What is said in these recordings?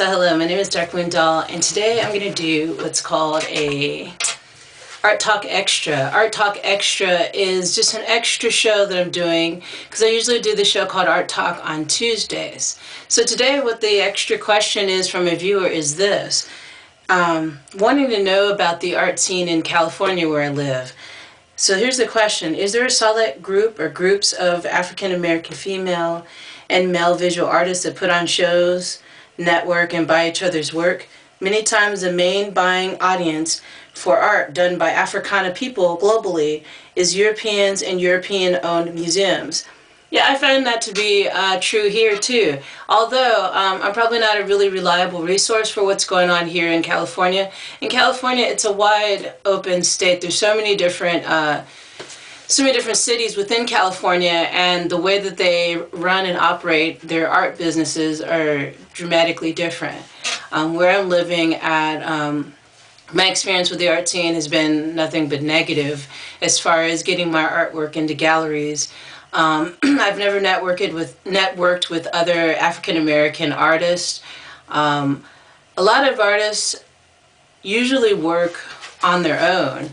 So hello, my name is Darkmoon Doll, and today I'm going to do what's called a Art Talk Extra. Art Talk Extra is just an extra show that I'm doing because I usually do the show called Art Talk on Tuesdays. So today what the extra question is from a viewer is this. Wanting to know about the art scene in California where I live. So here's the question. Is there a solid group or groups of African American female and male visual artists that put on shows, network, and buy each other's work? Many times the main buying audience for art done by Africana people globally is Europeans and European-owned museums. Yeah, I find that to be true here too. Although I'm probably not a really reliable resource for what's going on here in California. In California, it's a wide open state. There's so many different cities within California, and the way that they run and operate their art businesses are dramatically different. Where I'm living at, my experience with the art scene has been nothing but negative as far as getting my artwork into galleries. I've never networked with other African American artists. A lot of artists usually work on their own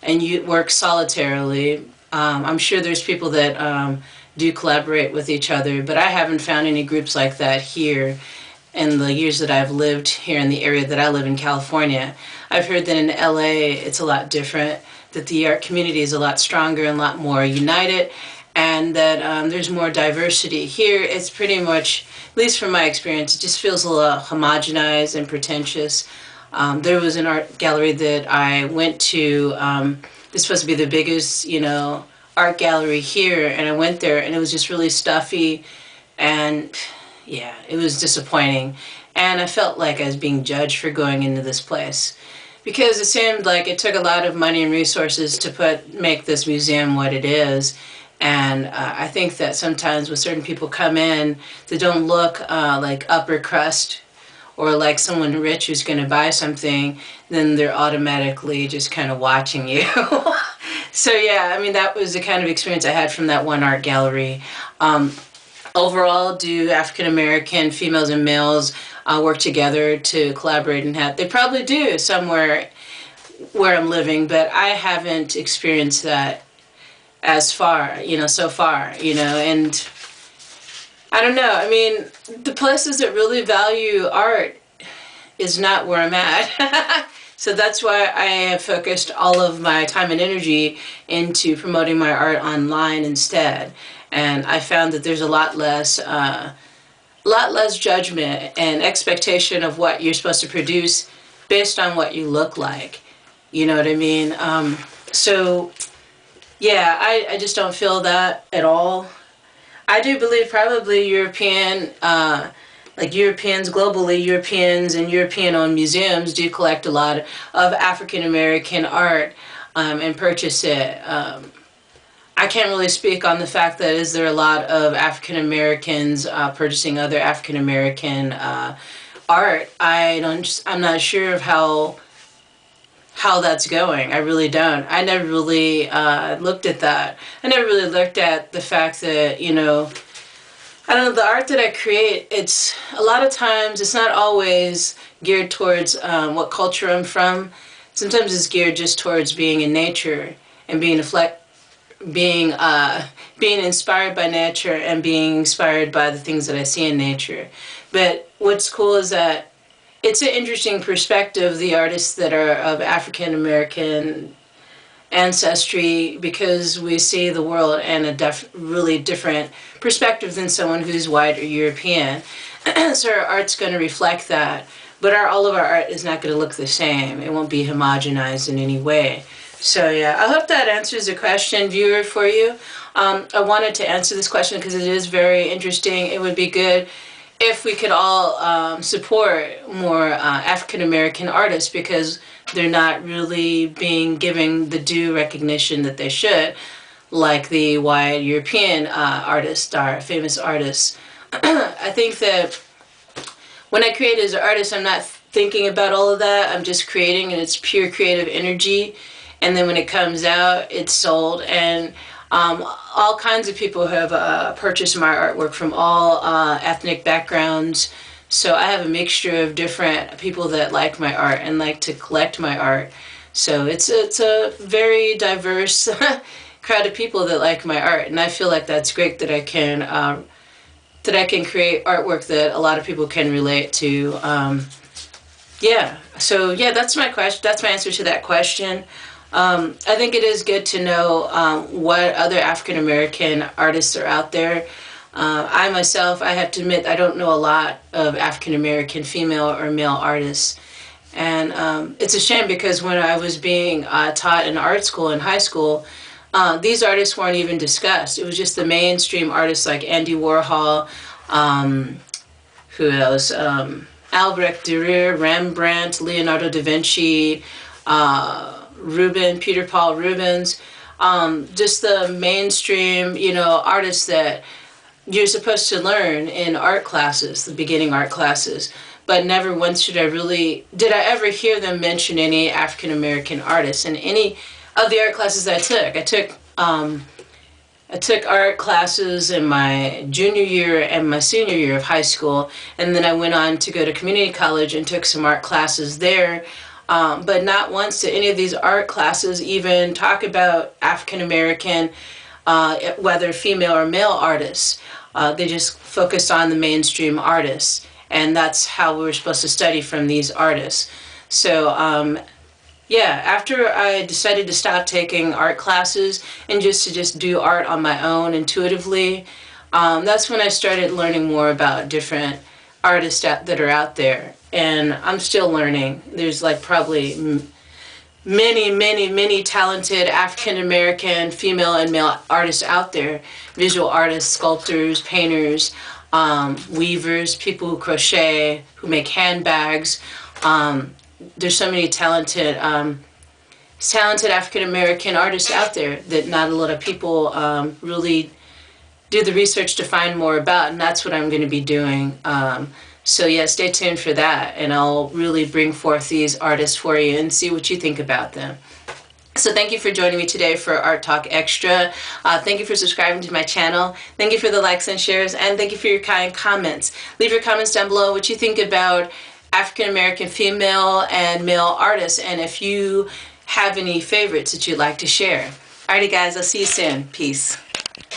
and you work solitarily. I'm sure there's people that do collaborate with each other, but I haven't found any groups like that here in the years that I've lived here in the area that I live in, California. I've heard that in LA it's a lot different, that the art community is a lot stronger and a lot more united, and that there's more diversity. Here it's pretty much, at least from my experience, it just feels a little homogenized and pretentious. There was an art gallery that I went to. It's supposed to be the biggest, art gallery here, and I went there and it was just really stuffy, and yeah, it was disappointing. And I felt like I was being judged for going into this place because it seemed like it took a lot of money and resources to make this museum what it is. And I think that sometimes when certain people come in, they don't look like upper crust or like someone rich who's going to buy something, then they're automatically just kind of watching you. So yeah, I mean, that was the kind of experience I had from that one art gallery. Overall, do African American females and males work together to collaborate and have? They probably do somewhere where I'm living, but I haven't experienced that as far, so far, and I don't know. I mean, the places that really value art is not where I'm at. So that's why I have focused all of my time and energy into promoting my art online instead. And I found that there's a lot less judgment and expectation of what you're supposed to produce based on what you look like. You know what I mean? So yeah, I just don't feel that at all. I do believe probably Europeans globally, Europeans and European-owned museums do collect a lot of African American art and purchase it. I can't really speak on the fact that is there a lot of African Americans purchasing other African American art. I'm not sure of how that's going. I really don't. I never really looked at that. I never really looked at the fact that, I don't know, the art that I create, it's a lot of times, it's not always geared towards what culture I'm from. Sometimes it's geared just towards being in nature and being inspired by nature and being inspired by the things that I see in nature. But what's cool is that it's an interesting perspective, the artists that are of African American ancestry, because we see the world in a really different perspective than someone who's white or European. So our art's going to reflect that, but all of our art is not going to look the same. It won't be homogenized in any way. So yeah, I hope that answers the question, viewer, for you. I wanted to answer this question because it is very interesting. It would be good if we could all support more African American artists, because they're not really being given the due recognition that they should, like the white European artists are, famous artists. I think that when I create as an artist, I'm not thinking about all of that. I'm just creating, and it's pure creative energy. And then when it comes out, it's sold. And all kinds of people have purchased my artwork from all ethnic backgrounds, So I have a mixture of different people that like my art and like to collect my art. So it's a very diverse crowd of people that like my art, and I feel like that's great that I can create artwork that a lot of people can relate to. Yeah. So yeah, that's my question. That's my answer to that question. I think it is good to know what other African American artists are out there. I myself, I have to admit, I don't know a lot of African American female or male artists. And it's a shame because when I was being taught in art school in high school, these artists weren't even discussed. It was just the mainstream artists like Andy Warhol, who else? Albrecht Dürer, Rembrandt, Leonardo da Vinci, Peter Paul Rubens, just the mainstream, artists that you're supposed to learn in art classes, the beginning art classes. But never once did I ever hear them mention any African American artists in any of the art classes I took. I took art classes in my junior year and my senior year of high school, and then I went on to go to community college and took some art classes there. But not once did any of these art classes even talk about African American, whether female or male artists. They just focused on the mainstream artists, and that's how we were supposed to study from these artists. So yeah, after I decided to stop taking art classes and just do art on my own intuitively, that's when I started learning more about different artists that are out there. And I'm still learning. There's like probably many talented African American female and male artists out there. Visual artists, sculptors, painters, weavers, people who crochet, who make handbags. There's so many talented African American artists out there that not a lot of people really do the research to find more about, and that's what I'm going to be doing. So yeah, stay tuned for that, and I'll really bring forth these artists for you and see what you think about them. So thank you for joining me today for Art Talk Extra. Thank you for subscribing to my channel. Thank you for the likes and shares, and thank you for your kind comments. Leave your comments down below what you think about African American female and male artists, and if you have any favorites that you'd like to share. Alrighty guys, I'll see you soon. Peace.